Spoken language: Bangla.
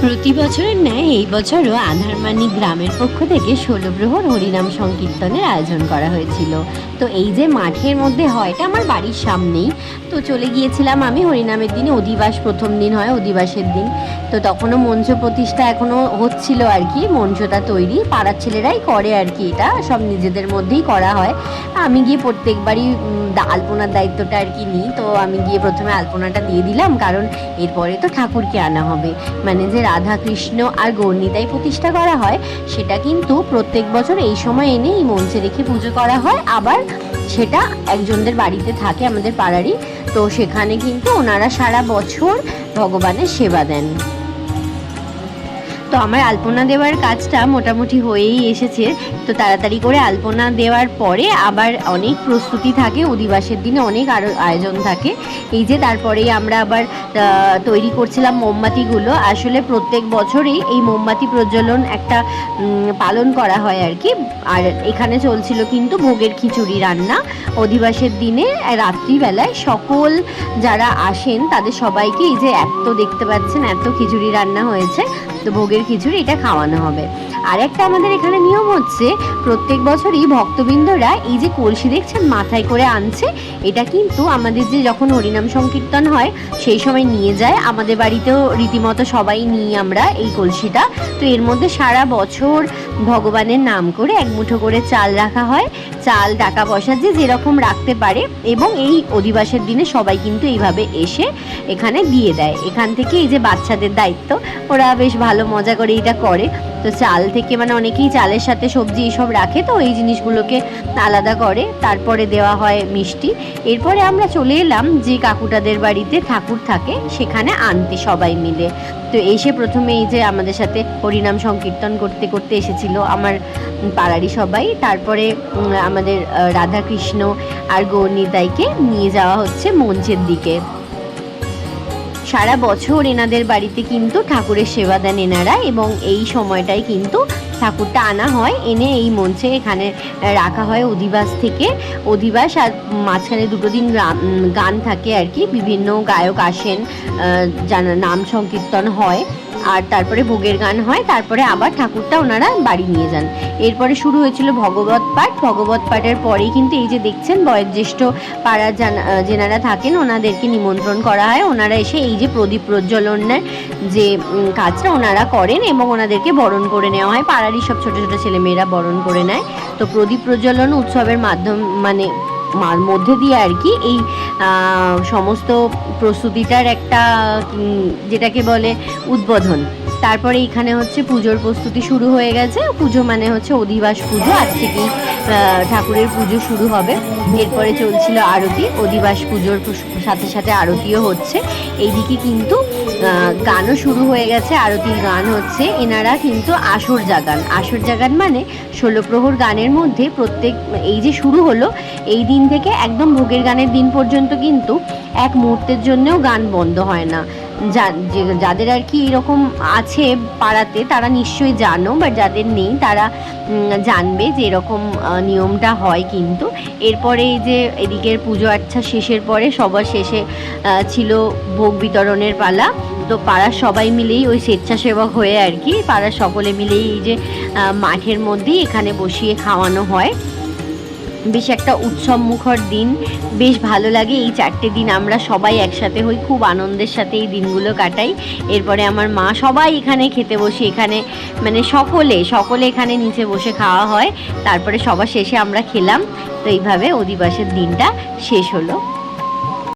প্রতি বছরের ন্যায় এই বছরও আঁধারমানি গ্রামের পক্ষ থেকে 16 প্রহর হরিনাম সংকীর্তনের আয়োজন করা হয়েছিল। তো এই যে মাঠের মধ্যে হয়, এটা আমার বাড়ির সামনেই। তো চলে গিয়েছিলাম আমি হরিনামের দিনে। অধিবাস প্রথম দিন হয়, অধিবাসের দিন। তো তখনও মঞ্চ প্রতিষ্ঠা এখনও হচ্ছিল আর কি, মঞ্চটা তৈরি পাড়ার ছেলেরাই করে আর কি, এটা সব নিজেদের মধ্যেই করা হয়। আমি গিয়ে প্রত্যেকবারই আলপনার দায়িত্বটা আর কি নিই। তো আমি গিয়ে প্রথমে আলপনাটা দিয়ে দিলাম, কারণ এরপরে তো ঠাকুরকে আনা হবে। মানে যে রাধা কৃষ্ণ আর গৌরনিতাই প্রতিষ্ঠা করা হয়, সেটা কিন্তু প্রত্যেক বছর এই সময় এনে এই মঞ্চে রেখে পুজো করা হয়। আবার সেটা একজনদের বাড়িতে থাকে আমাদের পাড়ারই, তো সেখানে কিন্তু ওনারা সারা বছর ভগবানের সেবা দেন। তো আমার আলপনা দেওয়ার কাজটা মোটামুটি হয়েই এসেছে। তো তাড়াতাড়ি করে আলপনা দেওয়ার পরে আবার অনেক প্রস্তুতি থাকে, অধিবাসের দিনে অনেক আরও আয়োজন থাকে। এই যে তারপরেই আমরা আবার তৈরি করছিলাম মোমবাতিগুলো। আসলে প্রত্যেক বছরই এই মোমবাতি প্রজ্বলন একটা পালন করা হয় আর কি। আর এখানে চলছিল কিন্তু ভোগের খিচুড়ি রান্না। অধিবাসের দিনে রাত্রিবেলায় সকল যারা আসেন তাদের সবাইকে এই যে এত দেখতে পাচ্ছেন এত খিচুড়ি রান্না হয়েছে, তো ভোগের খিচুড়ি এটা খাওয়ানো হবে। আর একটা আমাদের এখানে নিয়ম হচ্ছে, প্রত্যেক বছরই ভক্তবৃন্দরা এই যে কলসি দেখছেন মাথায় করে আনছে, এটা কিন্তু আমাদের যে যখন হরিনাম সংকীর্তন হয় সেই সময় নিয়ে যায়। আমাদের বাড়িতেও রীতিমতো সবাই নিই আমরা এই কলসিটা। তো এর মধ্যে সারা বছর ভগবানের নাম করে এক মুঠো করে চাল রাখা হয়। চাল, টাকা পয়সা যে যেরকম রাখতে পারে, এবং এই অধিবাসের দিনে সবাই কিন্তু এইভাবে এসে এখানে দিয়ে দেয়। এখান থেকে এই যে বাচ্চাদের দায়িত্ব, ওরা বেশ ভালো মজা করে এটা করে। তো চাল থেকে মানে অনেকেই চালের সাথে সবজি এইসব রাখে, তো এই জিনিসগুলোকে আলাদা করে, তারপরে দেওয়া হয় মিষ্টি। এরপরে আমরা চলে এলাম যে কাকুটাদের বাড়িতে ঠাকুর থাকে সেখানে আনতে সবাই মিলে। তো এসে প্রথমে এই যে আমাদের সাথে হরিনাম সংকীর্তন করতে করতে এসেছিল আমার পাড়ারই সবাই। তারপরে আমাদের রাধা কৃষ্ণ আর গৌরনিতাইকে নিয়ে যাওয়া হচ্ছে মঞ্চের দিকে। সারা বছর এনাদের বাড়িতে কিন্তু ঠাকুরের সেবা দেন এনারা, এবং এই সময়টাই কিন্তু ঠাকুরটা আনা হয়, এনে এই মঞ্চে এখানে রাখা হয় অধিবাস থেকে। অধিবাস আর মাঝখানে দুটো দিন গান থাকে আর কি, বিভিন্ন গায়ক আসেন, নাম সংকীর্তন হয়, আর তারপরে ভোগের গান হয়। তারপরে আবার ঠাকুরটা ওনারা বাড়ি নিয়ে যান। এরপরে শুরু হয়েছিল ভগবত পাঠ। ভগবত পাঠের পরেই কিন্তু এই যে দেখছেন বয়োজ্যেষ্ঠ পাড়ার যেনারা থাকেন ওনাদেরকে নিমন্ত্রণ করা হয়। ওনারা এসে এই যে প্রদীপ প্রজ্বলনের যে কাজটা ওনারা করেন, এবং ওনাদেরকে বরণ করে নেওয়া হয়। পাড়ারই সব ছোটো ছোটো ছেলেমেয়েরা বরণ করে নেয়। তো প্রদীপ প্রজ্বলন উৎসবের মানে মধ্যে দিয়ে আর কি এই সমস্ত প্রস্তুতিটার একটা যেটাকে বলে উদ্বোধন। তারপরে এখানে হচ্ছে পুজোর প্রস্তুতি শুরু হয়ে গেছে। পুজো মানে হচ্ছে অধিবাস পুজো, আজ থেকেই ঠাকুরের পুজো শুরু হবে। এরপরে চলছিল আরতি, অধিবাস পুজোর সাথে সাথে আরতিও হচ্ছে। এইদিকে কিন্তু গানও শুরু হয়ে গেছে, আরতির গান হচ্ছে। এনারা কিন্তু আসর জাগান মানে 16 প্রহর গানের মধ্যে প্রত্যেক এই যে শুরু হলো এই দিন থেকে একদম ভোগের গানের দিন পর্যন্ত কিন্তু এক মুহূর্তের জন্যও গান বন্ধ হয় না। যাদের আর কি এরকম আছে পাড়াতে তারা নিশ্চয়ই জানো, বা যাদের নেই তারা জানবে যে এরকম নিয়মটা হয় কিন্তু। এরপরে এই যে এদিকের পুজো আচ্ছা শেষের পরে সবার শেষে ছিল ভোগ বিতরণের পালা। তো পাড়ার সবাই মিলেই ওই স্বেচ্ছাসেবক হয়ে আর কি, পাড়ার সকলে মিলেই এই যে মাঠের মধ্যেই এখানে বসিয়ে খাওয়ানো হয়। বেশ একটা উৎসব মুখর দিন, বেশ ভালো লাগে। এই 4টে দিন আমরা সবাই একসাথে হই, খুব আনন্দের সাথে এই দিনগুলো কাটাই। এরপরে আমার মা সবাই এখানে খেতে বসে, এখানে মানে সকলে এখানে নিচে বসে খাওয়া হয়। তারপরে সবার শেষে আমরা খেলাম। তো এইভাবে অধিবাসের দিনটা শেষ হলো।